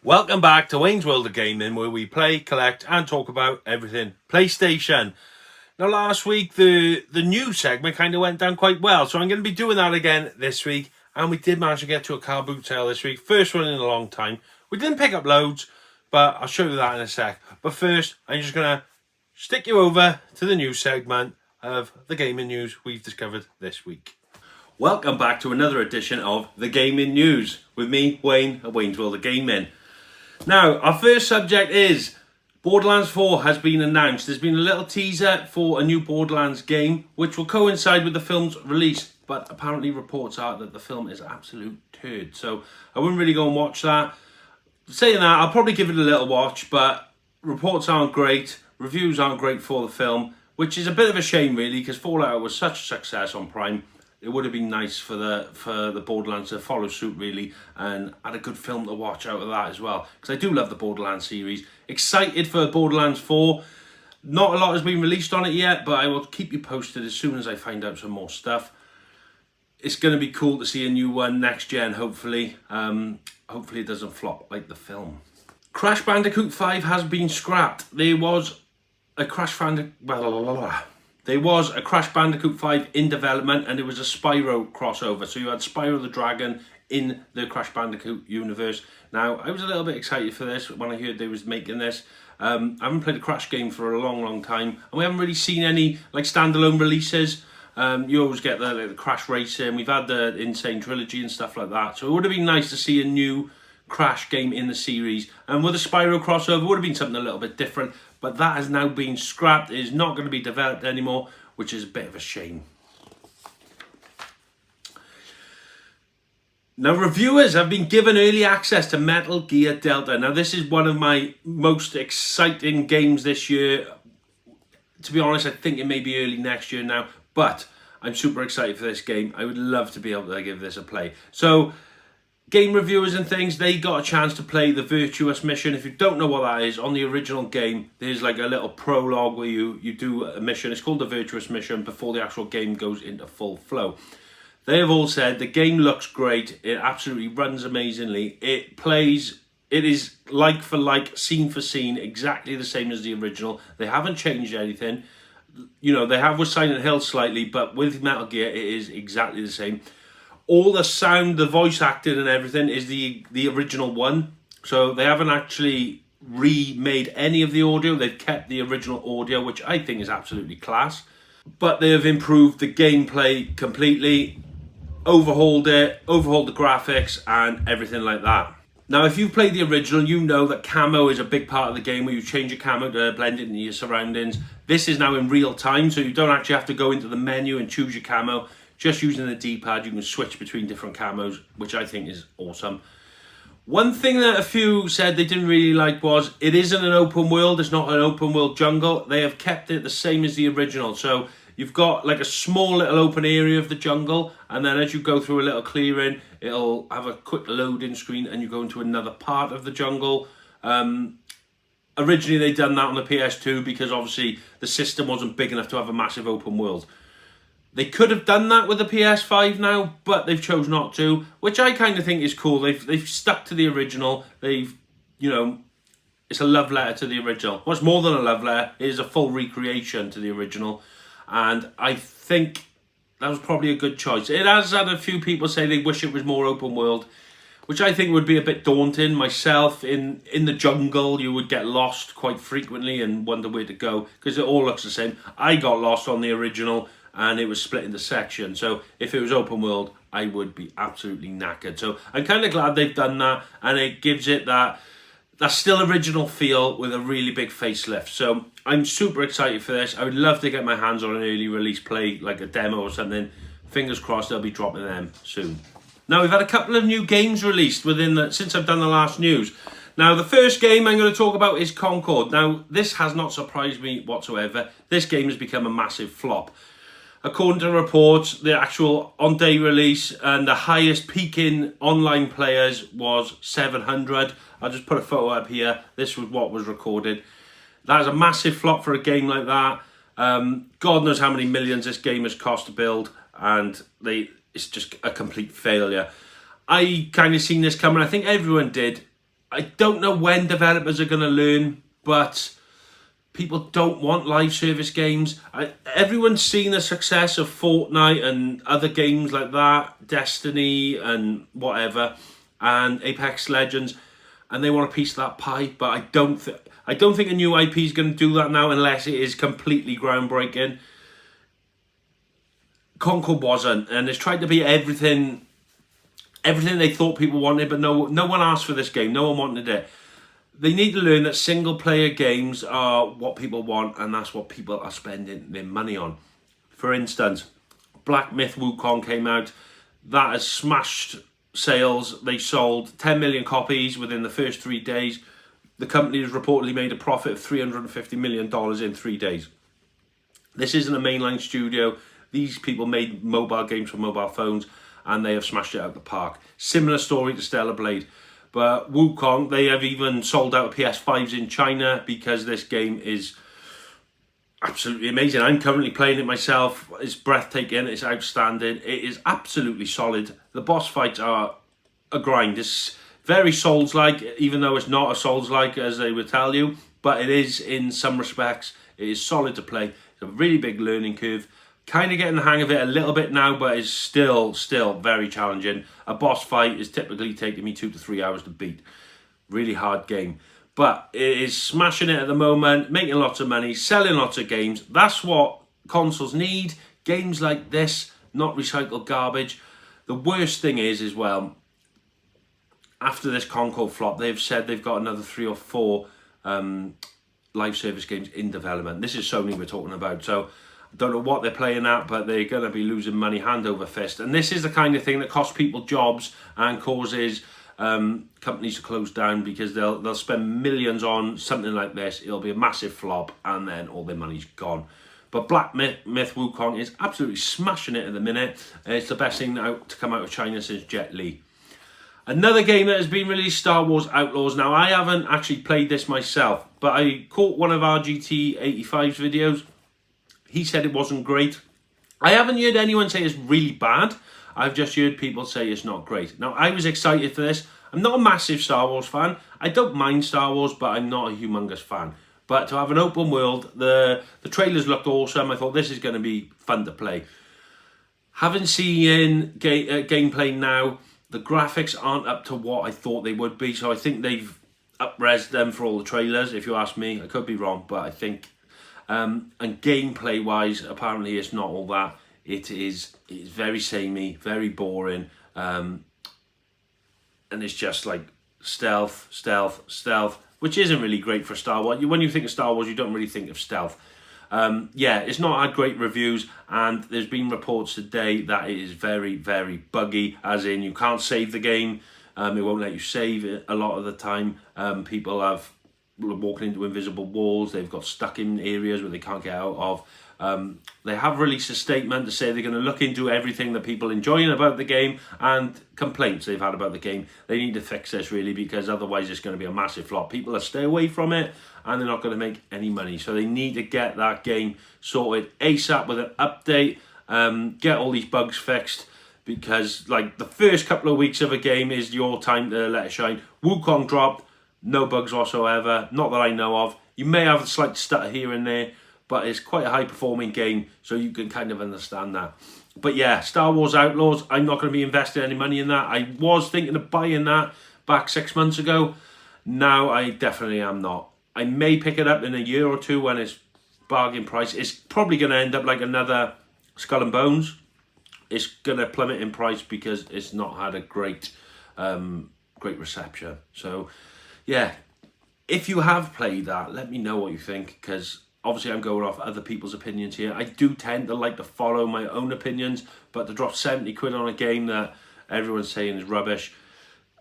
Welcome back to Wayne's World of Gaming, where we play, collect, and talk about everything PlayStation. Now, last week, the news segment kind of went down quite well, so I'm going to be doing that again this week. And we did manage to get to a car boot sale this week, first one in a long time. We didn't pick up loads, but I'll show you that in a sec. But first, I'm just going to stick you over to the news segment of the gaming news we've discovered this week. Welcome back to another edition of the Gaming News with me, Wayne, at Wayne's World of Gaming. Now, our first subject is Borderlands 4 has been announced. There's been a little teaser for a new Borderlands game, which will coincide with the film's release, but apparently reports are that the film is absolute turd. So I wouldn't really go and watch that. Saying that, I'll probably give it a little watch, but reports aren't great, reviews aren't great for the film, which is a bit of a shame really, because Fallout was such a success on Prime. It would have been nice for the Borderlands to follow suit really and add a good film to watch out of that as well, because I do love the Borderlands series. Excited for Borderlands 4. Not a lot has been released on it yet, but I will keep you posted as soon as I find out some more stuff. It's going to be cool to see a new one next gen, hopefully. Hopefully it doesn't flop like the film. Crash Bandicoot 5 has been scrapped. There was a Crash Bandicoot 5 in development, and it was a Spyro crossover. So you had Spyro the Dragon in the Crash Bandicoot universe. Now, I was a little bit excited for this when I heard they was making this. I haven't played a Crash game for a long time, and we haven't really seen any like standalone releases. You always get the Crash Racing. We've had the Insane Trilogy and stuff like that. So it would have been nice to see a new Crash game in the series. And with a Spyro crossover, would have been something a little bit different. But that has now been scrapped. It is not going to be developed anymore, which is a bit of a shame. Now, reviewers have been given early access to Metal Gear Delta. Now, this is one of my most exciting games this year. To be honest, I think it may be early next year now, but I'm super excited for this game. I would love to be able to give this a play. So, game reviewers and things, they got a chance to play the Virtuous Mission. If you don't know what that is, on the original game, there's like a little prologue where you do a mission. It's called the Virtuous Mission before the actual game goes into full flow. They have all said the game looks great. It absolutely runs amazingly. It is like for like, scene for scene, exactly the same as the original. They haven't changed anything. You know, they have with Silent Hill slightly, but with Metal Gear, it is exactly the same. All the sound, the voice acting and everything is the original one. So they haven't actually remade any of the audio. They've kept the original audio, which I think is absolutely class. But they have improved the gameplay completely, overhauled the graphics and everything like that. Now, if you've played the original, you know that camo is a big part of the game where you change your camo to blend it into your surroundings. This is now in real time, so you don't actually have to go into the menu and choose your camo. Just using the D-pad, you can switch between different camos, which I think is awesome. One thing that a few said they didn't really like was it isn't an open world. It's not an open world jungle. They have kept it the same as the original. So you've got like a small little open area of the jungle, and then as you go through a little clearing, it'll have a quick loading screen and you go into another part of the jungle. Originally, they'd done that on the PS2 because obviously the system wasn't big enough to have a massive open world. They could have done that with the PS5 now, but they've chose not to, which I kind of think is cool. They've stuck to the original. It's a love letter to the original. What's more than a love letter, it is a full recreation to the original. And I think that was probably a good choice. It has had a few people say they wish it was more open world, which I think would be a bit daunting. Myself, in the jungle, you would get lost quite frequently and wonder where to go, because it all looks the same. I got lost on the original, and it was split into sections. So if it was open world, I would be absolutely knackered. So I'm kind of glad they've done that, and it gives it that still original feel with a really big facelift. So I'm super excited for this. I would love to get my hands on an early release play, like a demo or something. Fingers crossed they'll be dropping them soon. Now, we've had a couple of new games released since I've done the last news. Now, the first game I'm going to talk about is Concord. Now, this has not surprised me whatsoever. This game has become a massive flop. According to reports, the actual on-day release and the highest peaking online players was 700. I'll just put a photo up here. This was what was recorded. That is a massive flop for a game like that. God knows how many millions this game has cost to build, and it's just a complete failure. I kind of seen this coming. I think everyone did. I don't know when developers are going to learn, but people don't want live service games. Everyone's seen the success of Fortnite and other games like that, Destiny and whatever, and Apex Legends, and they want a piece of that pie. But I don't think a new IP is going to do that now unless it is completely groundbreaking. Concord wasn't, and it's tried to be everything they thought people wanted, but no one asked for this game. No one wanted it. They need to learn that single-player games are what people want, and that's what people are spending their money on. For instance, Black Myth Wukong came out. That has smashed sales. They sold 10 million copies within the first 3 days. The company has reportedly made a profit of $350 million in 3 days. This isn't a mainline studio. These people made mobile games for mobile phones, and they have smashed it out the park. Similar story to Stellar Blade. But Wukong, they have even sold out PS5s in China because this game is absolutely amazing. I'm currently playing it myself. It's breathtaking. It's outstanding. It is absolutely solid. The boss fights are a grind. It's very Souls-like, even though it's not a Souls-like as they would tell you. But it is in some respects. It is solid to play. It's a really big learning curve. Kind of getting the hang of it a little bit now, but it's still very challenging. A boss fight is typically taking me 2 to 3 hours to beat. Really hard game. But it is smashing it at the moment, making lots of money, selling lots of games. That's what consoles need. Games like this, not recycled garbage. The worst thing is as well, after this Concord flop, they've said they've got another 3 or 4 live service games in development. This is Sony we're talking about, so don't know what they're playing at, but they're going to be losing money hand over fist. And this is the kind of thing that costs people jobs and causes companies to close down, because they'll spend millions on something like this. It'll be a massive flop, and then all their money's gone. But Black Myth Wukong is absolutely smashing it at the minute. It's the best thing to come out of China since Jet Li. Another game that has been released, Star Wars Outlaws. Now, I haven't actually played this myself, but I caught one of RGT85's videos. He said it wasn't great. I haven't heard anyone say it's really bad. I've just heard people say it's not great. Now, I was excited for this. I'm not a massive Star Wars fan. I don't mind Star Wars, but I'm not a humongous fan. But to have an open world, the trailers looked awesome. I thought this is going to be fun to play. Having seen gameplay now, the graphics aren't up to what I thought they would be. So I think they've up-resed them for all the trailers, if you ask me. I could be wrong, but I think... and gameplay-wise, apparently it's not all that. It's very samey, very boring. And it's just like stealth, which isn't really great for Star Wars. When you think of Star Wars, you don't really think of stealth. Yeah, it's not had great reviews, and there's been reports today that it is very, very buggy, as in you can't save the game. It won't let you save it a lot of the time. People have walking into invisible walls. They've got stuck in areas where they can't get out of. They have released a statement to say they're going to look into everything that people enjoying about the game and complaints they've had about the game. They need to fix this really, because otherwise it's going to be a massive flop. People will stay away from it and they're not going to make any money. So they need to get that game sorted ASAP with an update, get all these bugs fixed, because like the first couple of weeks of a game is your time to let it shine. Wukong dropped, no bugs whatsoever, not that I know of. You may have a slight stutter here and there, but it's quite a high-performing game, so you can kind of understand that. But yeah, Star Wars Outlaws, I'm not going to be investing any money in that. I was thinking of buying that back 6 months ago. Now I definitely am not. I may pick it up in a year or two when it's bargain price. It's probably going to end up like another Skull and Bones. It's going to plummet in price because it's not had a great reception. So yeah, if you have played that, let me know what you think, because obviously I'm going off other people's opinions here. I do tend to like to follow my own opinions, but to drop 70 quid on a game that everyone's saying is rubbish,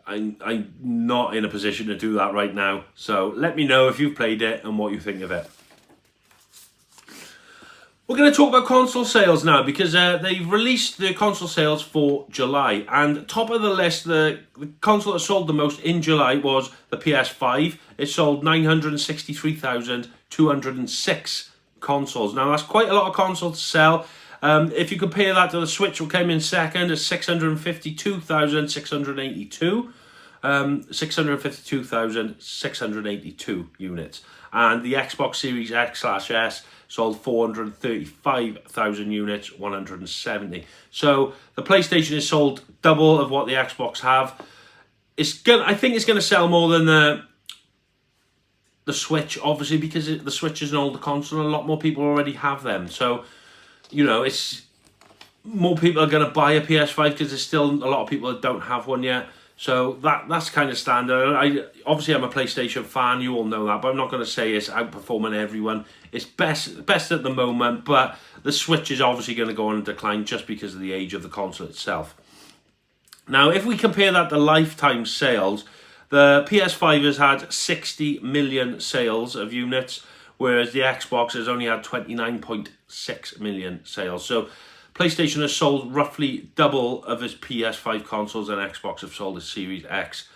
I'm not in a position to do that right now. So let me know if you've played it and what you think of it. We're going to talk about console sales now, because they've released the console sales for July. And top of the list, the console that sold the most in July was the PS5. It sold 963,206 consoles. Now, that's quite a lot of consoles to sell. If you compare that to the Switch, which came in second at 652,682. 652,682 units. And the Xbox Series X/S sold 435,000 units, 170. So the PlayStation is sold double of what the Xbox have. I think it's gonna sell more than the Switch, obviously, because the Switch is an older console. A lot more people already have them. So, you know, it's more people are going to buy a PS5 because there's still a lot of people that don't have one yet. So that's kind of standard. Obviously I'm a PlayStation fan, you all know that, but I'm not going to say it's outperforming everyone. It's best at the moment, but the Switch is obviously going to go on a decline just because of the age of the console itself. Now, if we compare that to lifetime sales, the PS5 has had 60 million sales of units, whereas the Xbox has only had 29.6 million sales. So PlayStation has sold roughly double of its PS5 consoles and Xbox have sold its Series X.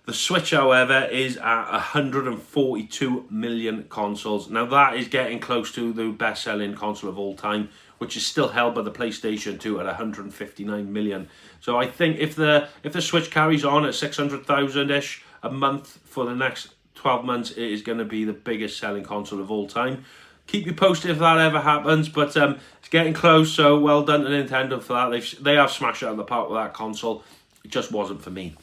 The Switch, however, is at 142 million consoles. Now that is getting close to the best-selling console of all time, which is still held by the PlayStation 2 at 159 million. So I think if the Switch carries on at 600,000-ish a month for the next 12 months, it is going to be the biggest selling console of all time. Keep you posted if that ever happens, but it's getting close, so well done to Nintendo for that. They have smashed it out of the park with that console. It just wasn't for me.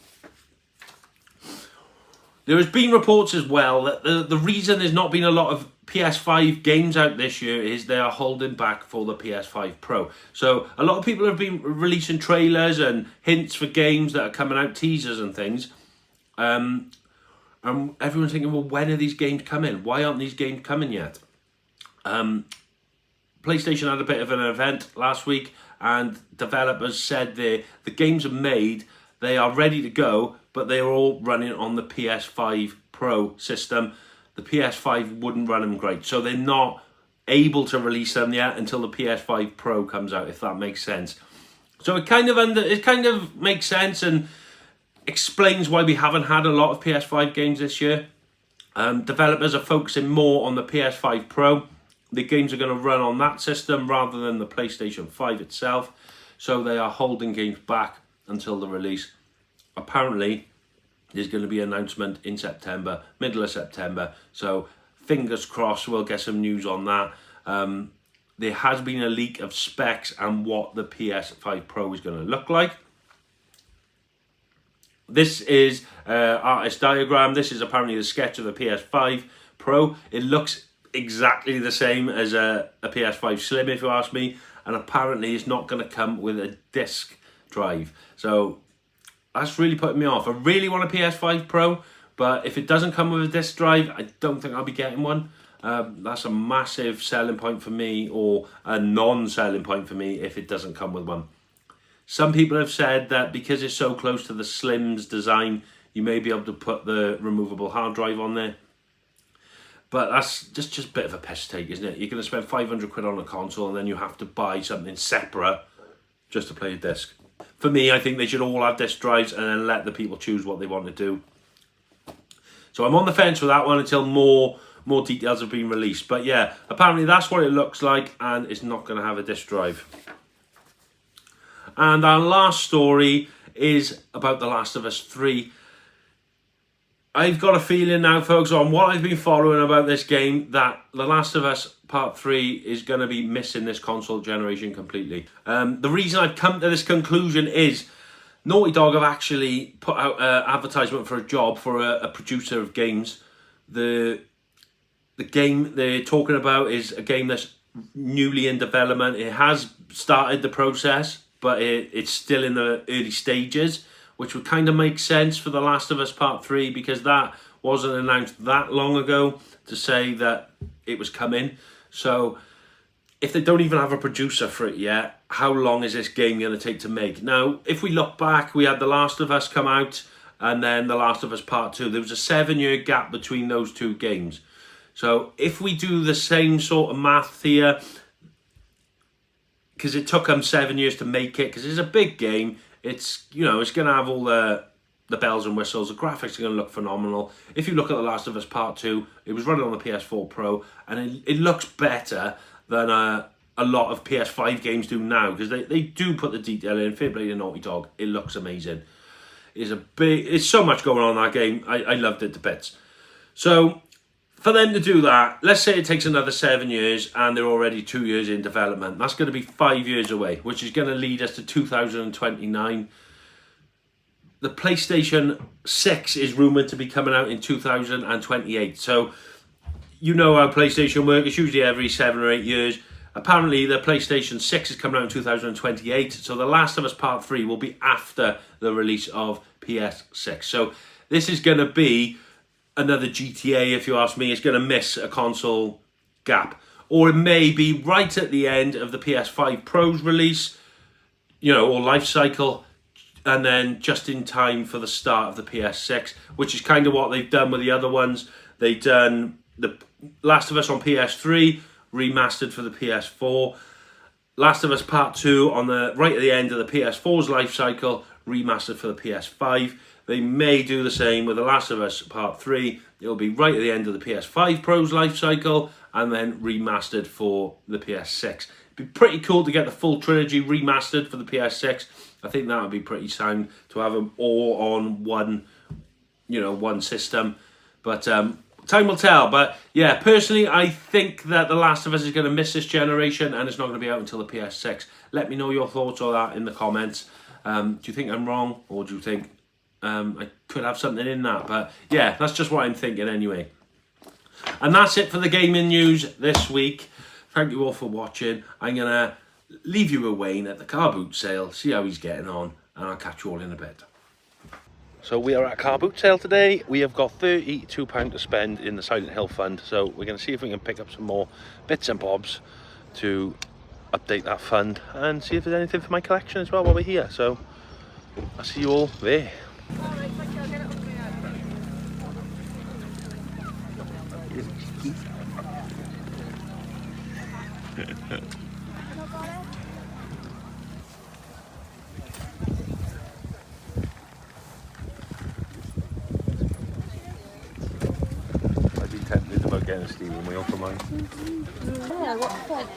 There has been reports as well that the reason there's not been a lot of PS5 games out this year is they are holding back for the PS5 Pro. So a lot of people have been releasing trailers and hints for games that are coming out, teasers and things. And everyone's thinking, well, when are these games coming? Why aren't these games coming yet? PlayStation had a bit of an event last week and developers said the games are made, they are ready to go, but they are all running on the PS5 Pro system. The PS5 wouldn't run them great, so they're not able to release them yet until the PS5 Pro comes out, if that makes sense. So it kind of makes sense and explains why we haven't had a lot of PS5 games this year. Developers are focusing more on the PS5 Pro. The games are going to run on that system rather than the PlayStation 5 itself. So they are holding games back until the release. Apparently, there's going to be an announcement in September, middle of September. So fingers crossed we'll get some news on that. There has been a leak of specs and what the PS5 Pro is going to look like. This is artist diagram. This is apparently the sketch of the PS5 Pro. It looks exactly the same as a PS5 Slim, if you ask me, and apparently it's not going to come with a disc drive. So that's really putting me off. I really want a PS5 Pro, but if it doesn't come with a disc drive, I don't think I'll be getting one. That's a massive selling point for me, or a non-selling point for me if it doesn't come with one. Some people have said that because it's so close to the Slim's design, you may be able to put the removable hard drive on there. But that's just a bit of a piss take, isn't it? You're going to spend 500 quid on a console and then you have to buy something separate just to play a disc. For me, I think they should all have disc drives and then let the people choose what they want to do. So I'm on the fence with that one until more details have been released. But yeah, apparently that's what it looks like and it's not going to have a disc drive. And our last story is about The Last of Us 3. I've got a feeling now, folks, on what I've been following about this game, that The Last of Us Part 3 is going to be missing this console generation completely. The reason I've come to this conclusion is Naughty Dog have actually put out an advertisement for a job for a producer of games. The game they're talking about is a game that's newly in development. It has started the process, but it's still in the early stages, which would kind of make sense for The Last of Us Part 3 because that wasn't announced that long ago to say that it was coming. So if they don't even have a producer for it yet, how long is this game going to take to make? Now, if we look back, we had The Last of Us come out and then The Last of Us Part 2. There was a 7-year gap between those two games. So if we do the same sort of math here, because it took them 7 years to make it, because it's a big game, it's, you know, it's going to have all the bells and whistles. The graphics are going to look phenomenal. If you look at The Last of Us Part 2, it was running on the PS4 Pro, and it looks better than a lot of PS5 games do now, because they do put the detail in. Fair play to Naughty Dog. It looks amazing. It's so much going on in that game. I loved it to bits. So for them to do that, let's say it takes another 7 years and they're already 2 years in development. That's going to be 5 years away, which is going to lead us to 2029. The PlayStation 6 is rumoured to be coming out in 2028. So you know how PlayStation works. It's usually every 7 or 8 years. Apparently, the PlayStation 6 is coming out in 2028. So The Last of Us Part 3 will be after the release of PS6. So this is going to be another GTA, if you ask me. It's going to miss a console gap. Or it may be right at the end of the PS5 Pro's release, or life cycle, and then just in time for the start of the PS6, which is kind of what they've done with the other ones. They've done The Last of Us on PS3, remastered for the PS4. Last of Us Part 2 on right at the end of the PS4's life cycle, remastered for the PS5. They may do the same with The Last of Us Part 3. It'll be right at the end of the PS5 Pro's life cycle and then remastered for the PS6. It'd be pretty cool to get the full trilogy remastered for the PS6. I think that would be pretty sound to have them all on one system. But time will tell. But yeah, personally, I think that The Last of Us is going to miss this generation and it's not going to be out until the PS6. Let me know your thoughts on that in the comments. Do you think I'm wrong, or do you think I could have something in that? But yeah, that's just what I'm thinking anyway. And that's it for the gaming news this week. Thank you all for watching. I'm going to leave you with Wayne at the car boot sale, see how he's getting on, and I'll catch you all in a bit. So we are at a car boot sale today. We have got £32 to spend in the Silent Hill Fund. So we're going to see if we can pick up some more bits and bobs to update that fund and see if there's anything for my collection as well while we're here. So I'll see you all there. I've been tempted about getting a steering wheel for mine. Yeah, what's that?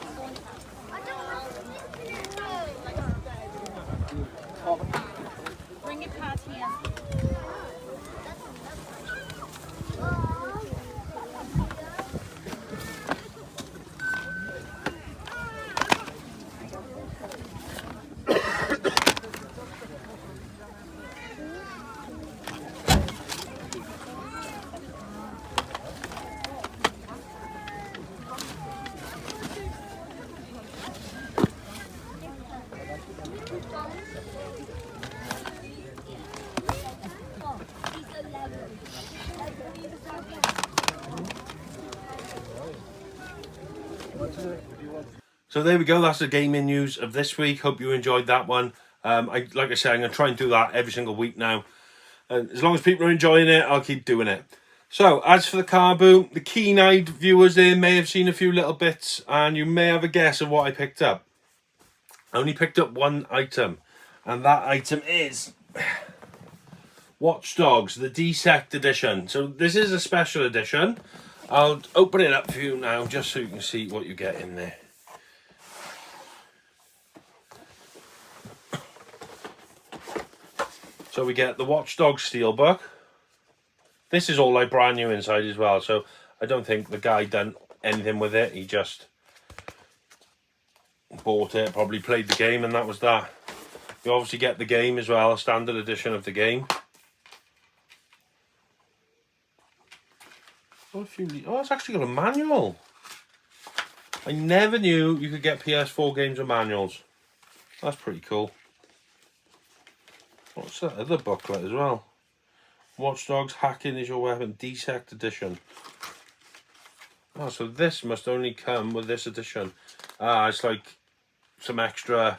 Bring your card here. So there we go, that's the gaming news of this week. Hope you enjoyed that one. Like I said, I'm going to try and do that every single week now. And as long as people are enjoying it, I'll keep doing it. So, as for the car boot, the keen-eyed viewers there may have seen a few little bits, and you may have a guess of what I picked up. I only picked up one item, and that item is Watch Dogs, the Desect edition. So this is a special edition. I'll open it up for you now, just so you can see what you get in there. So we get the Watch Dogs Steelbook. This is all like brand new inside as well, so I don't think the guy done anything with it. He just bought it, probably played the game, and that was that. You obviously get the game as well, a standard edition of the game. Oh, it's actually got a manual. I never knew you could get PS4 games with manuals. That's pretty cool. What's that other booklet as well? Watch Dogs Hacking is Your Weapon, Desect Edition. Oh, so this must only come with this edition. Ah, it's like some extra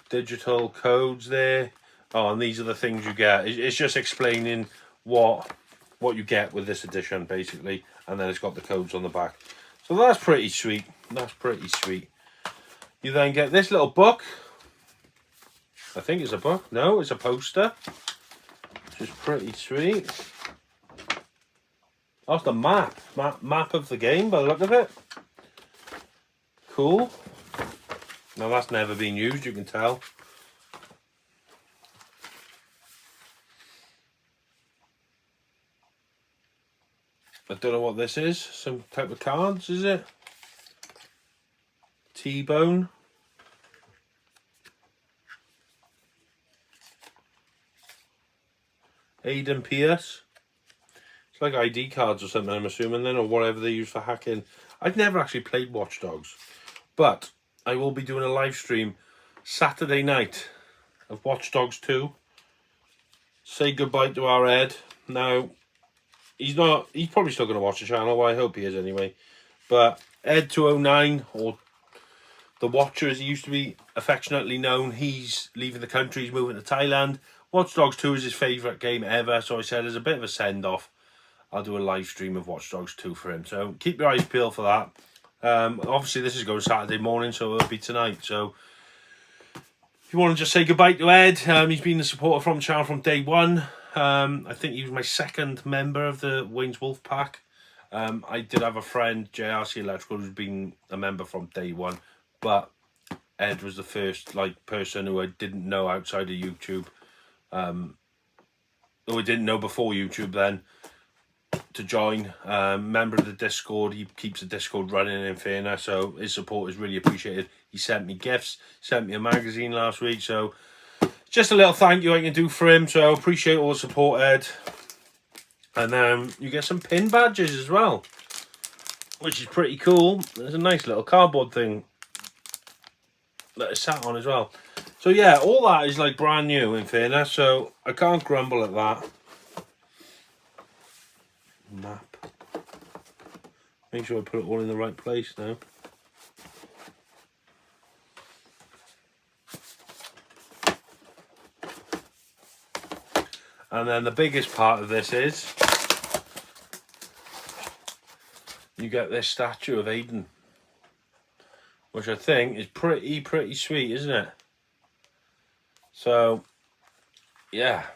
digital codes there. Oh, and these are the things you get. It's just explaining what you get with this edition, basically. And then it's got the codes on the back. So that's pretty sweet. That's pretty sweet. You then get this little book. I think it's a book. No, it's a poster. Which is pretty sweet. That's the map of the game by the look of it. Cool. Now that's never been used, you can tell. I don't know what this is. Some type of cards, is it? T-Bone. Aiden Pierce. It's like ID cards or something, I'm assuming then, or whatever they use for hacking. I've never actually played Watch Dogs, but I will be doing a live stream Saturday night of Watch Dogs 2. Say goodbye to our Ed. Now, he's probably still going to watch the channel, well, I hope he is anyway. But Ed209, or The Watcher as he used to be affectionately known, he's leaving the country, he's moving to Thailand. Watch Dogs 2 is his favourite game ever, so I said as a bit of a send-off, I'll do a live stream of Watch Dogs 2 for him. So keep your eyes peeled for that. Obviously this is going Saturday morning, so it'll be tonight. So if you want to just say goodbye to Ed, he's been a supporter from the channel from day one. I think he was my second member of the Wayne's Wolf Pack. I did have a friend, JRC Electrical, who's been a member from day one, but Ed was the first person who I didn't know outside of YouTube, who I didn't know before YouTube then, to join. Member of the Discord. He keeps the Discord running, in fairness, so his support is really appreciated. He sent me gifts, sent me a magazine last week, so just a little thank you I can do for him. So appreciate all the support, Ed. And you get some pin badges as well, which is pretty cool. There's a nice little cardboard thing that it's sat on as well. So yeah, all that is like brand new, in fairness, so I can't grumble at that. Map. Make sure I put it all in the right place now. And then the biggest part of this is you get this statue of Aiden, which I think is pretty sweet, isn't it? So yeah,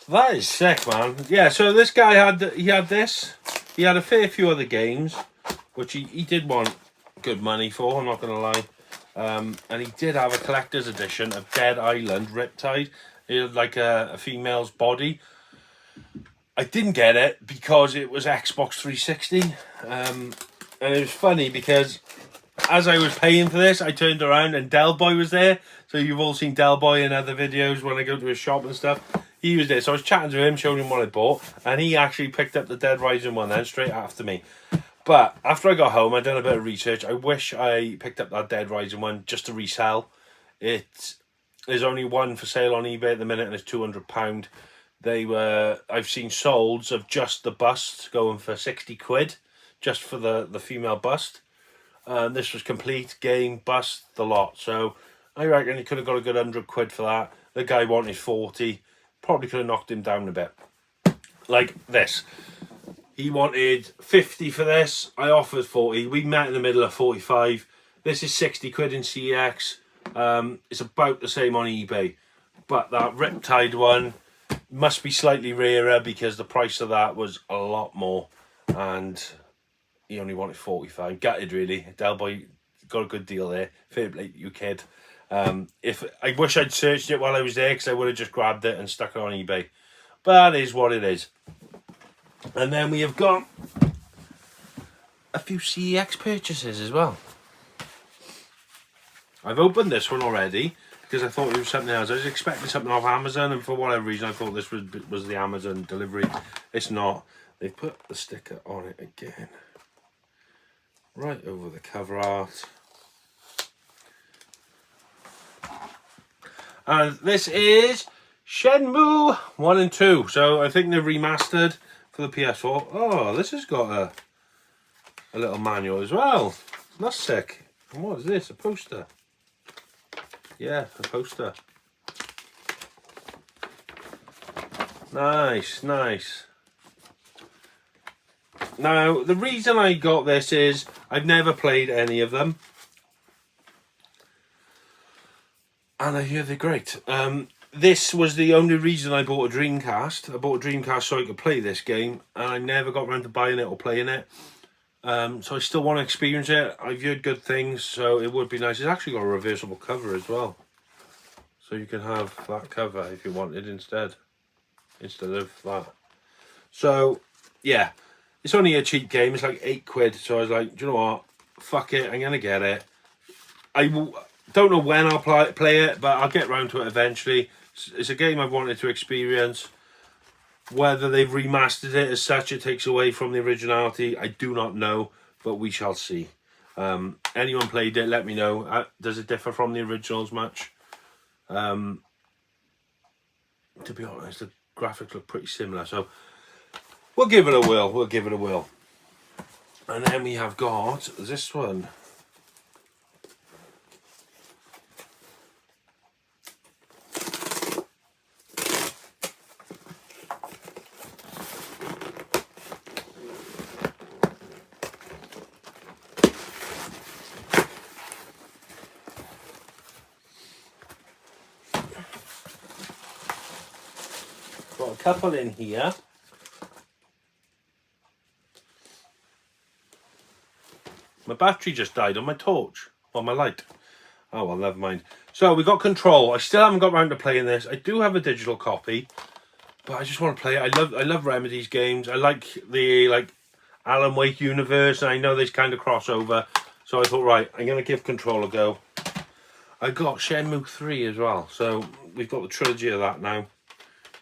that is sick, man. Yeah, so this guy had this. He had a fair few other games, which he did want good money for, I'm not going to lie. And he did have a collector's edition of Dead Island Riptide. It had like a female's body. I didn't get it because it was Xbox 360. And it was funny because as I was paying for this, I turned around and Del Boy was there. So you've all seen Del Boy in other videos when I go to his shop and stuff. He was there, so I was chatting to him, showing him what I bought, and he actually picked up the Dead Rising one then, straight after me. But after I got home, I'd done a bit of research. I wish I picked up that Dead Rising one just to resell. There's only one for sale on eBay at the minute, and it's £200. I've seen solds of just the bust going for 60 quid, just for the female bust. This was complete, game, bust, the lot. So I reckon he could have got a good 100 quid for that. The guy wanted 40. Probably could have knocked him down a bit. Like this. He wanted 50 for this. I offered 40. We met in the middle of 45. This is 60 quid in CX. It's about the same on eBay. But that Riptide one must be slightly rarer because the price of that was a lot more. And he only wanted 45. Gutted, really. Del Boy got a good deal there. Fair play to you, kid. If I wish I'd searched it while I was there, because I would have just grabbed it and stuck it on eBay. But that is what it is. And then we have got a few CEX purchases as well. I've opened this one already because I thought it was something else. I was expecting something off Amazon, and for whatever reason I thought this was the Amazon delivery. It's not. They've put the sticker on it again. Right over the cover art. And this is Shenmue 1 and 2. So I think they're remastered for the PS4. Oh, this has got a little manual as well. That's sick. And what is this? A poster? Yeah, a poster. Nice, nice. Now, the reason I got this is I've never played any of them. And I hear they're great. This was the only reason I bought a Dreamcast. I bought a Dreamcast so I could play this game, and I never got around to buying it or playing it. So I still want to experience it. I've heard good things, so it would be nice. It's actually got a reversible cover as well. So you can have that cover if you wanted instead of that. So yeah, it's only a cheap game. It's like £8. So I was like, do you know what? Fuck it, I'm gonna get it. Don't know when I'll play it, but I'll get round to it eventually. It's a game I've wanted to experience. Whether they've remastered it as such, it takes away from the originality, I do not know, but we shall see. Anyone played it, let me know. Does it differ from the originals much? To be honest, the graphics look pretty similar, so we'll give it a whirl. We'll give it a whirl. And then we have got this one. Got a couple in here. My battery just died on my torch, on my light. Oh well, never mind. So we got Control. I still haven't got round to playing this. I do have a digital copy, but I just want to play it. I love Remedy's games. I like the Alan Wake universe, and I know there's kind of crossover. So I thought, right, I'm gonna give Control a go. I got Shenmue 3 as well, so we've got the trilogy of that now,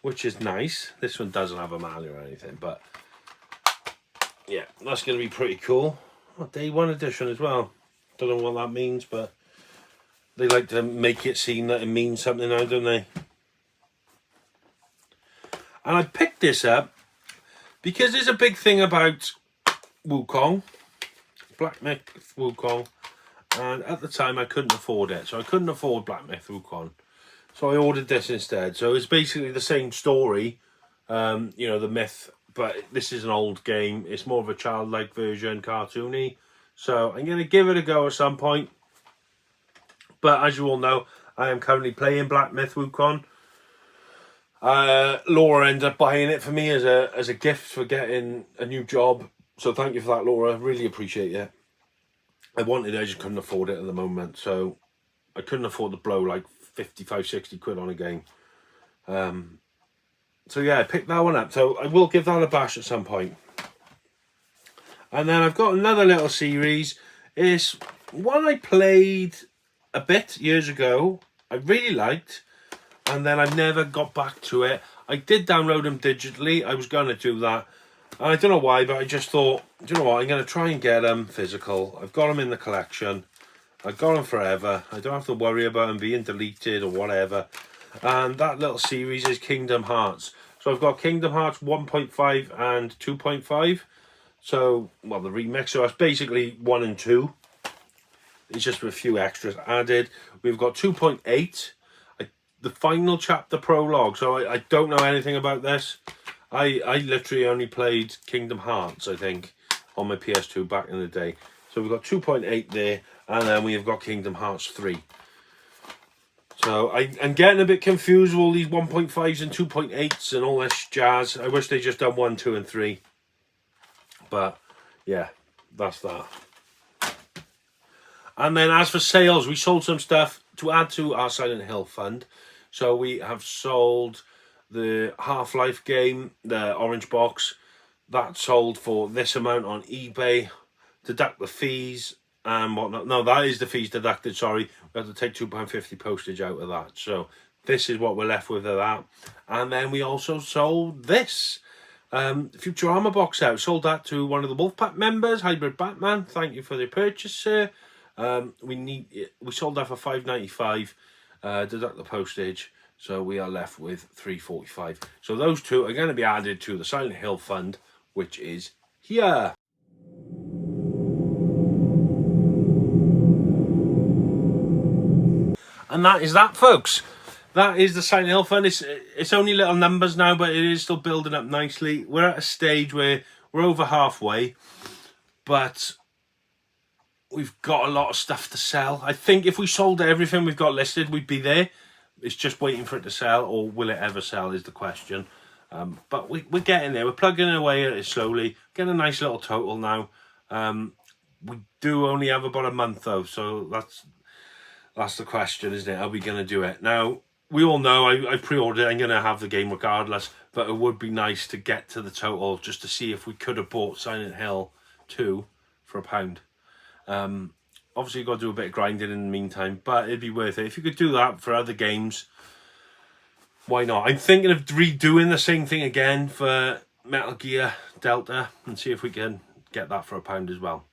which is nice. This one doesn't have a manual or anything, but yeah, that's gonna be pretty cool. Oh, day 1 edition as well. Don't know what that means, but they like to make it seem that it means something now, don't they? And I picked this up because there's a big thing about Wukong, Black Myth Wukong, and at the time I couldn't afford it, so I couldn't afford Black Myth Wukong, so I ordered this instead. So it's basically the same story, you know, the myth, but this is an old game. It's more of a childlike version, cartoony. So I'm going to give it a go at some point. But as you all know, I am currently playing Black Myth Wukong. Laura ended up buying it for me as a gift for getting a new job. So thank you for that, Laura. Really appreciate it. I wanted it, I just couldn't afford it at the moment. So I couldn't afford to blow like 55, 60 quid on a game. So yeah, I picked that one up. So I will give that a bash at some point. And then I've got another little series. It's one I played a bit years ago. I really liked. And then I've never got back to it. I did download them digitally. I was going to do that. And I don't know why, but I just thought, do you know what? I'm going to try and get them physical. I've got them in the collection. I've got them forever. I don't have to worry about them being deleted or whatever. And that little series is Kingdom Hearts. So I've got Kingdom Hearts 1.5 and 2.5. So, well, the remix. So that's basically 1 and 2. It's just with a few extras added. We've got 2.8. The final chapter prologue. So I don't know anything about this. I literally only played Kingdom Hearts, I think, on my PS2 back in the day. So we've got 2.8 there. And then we've got Kingdom Hearts 3. So I'm getting a bit confused with all these 1.5s and 2.8s and all this jazz. I wish they just done 1, 2 and 3. But yeah, that's that. And then as for sales, we sold some stuff to add to our Silent Hill fund. So we have sold the Half-Life game, the orange box. That sold for this amount on eBay. Deduct the fees and whatnot. No, that is the fees deducted, sorry. We have to take £2.50 postage out of that. So this is what we're left with of that. And then we also sold this Futurama box set. Sold that to one of the Wolfpack members, Hybrid Batman. Thank you for the purchase, sir. We sold that for £5.95. Deduct the postage. So we are left with £3.45. So those two are going to be added to the Silent Hill fund, which is here. And that is that, folks. That is the Silent Hill fund. It's only little numbers now, but it is still building up nicely. We're at a stage where we're over halfway, but we've got a lot of stuff to sell. I think if we sold everything we've got listed, we'd be there. It's just waiting for it to sell, or will it ever sell is the question. But we're getting there. We're plugging away at it slowly. Getting a nice little total now. We do only have about a month though, so that's the question, isn't it? Are we going to do it? Now, we all know I pre-ordered it. I'm going to have the game regardless, but it would be nice to get to the total just to see if we could have bought Silent Hill 2 for £1. Obviously, you've got to do a bit of grinding in the meantime, but it'd be worth it. If you could do that for other games, why not? I'm thinking of redoing the same thing again for Metal Gear Delta and see if we can get that for £1 as well.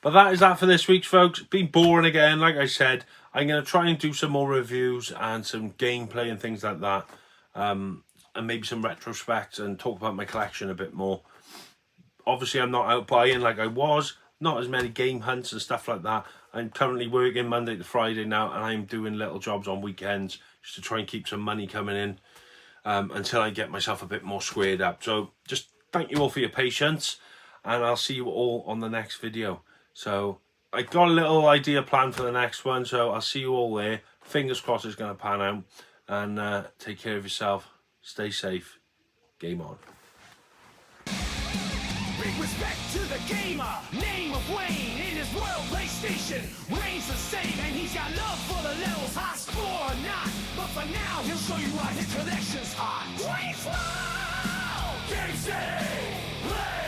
But that is that for this week, folks. Been boring again, like I said. I'm going to try and do some more reviews and some gameplay and things like that. And maybe some retrospects and talk about my collection a bit more. Obviously, I'm not out buying like I was. Not as many game hunts and stuff like that. I'm currently working Monday to Friday now, and I'm doing little jobs on weekends just to try and keep some money coming in until I get myself a bit more squared up. So just thank you all for your patience, and I'll see you all on the next video. So I got a little idea planned for the next one, so I'll see you all there. Fingers crossed it's going to pan out. And take care of yourself. Stay safe. Game on. Big respect to the gamer, name of Wayne. In his world PlayStation reigns the same, and he's got love for the levels, high score or not. But for now, he'll show you why his connection's hot. Game City! Play!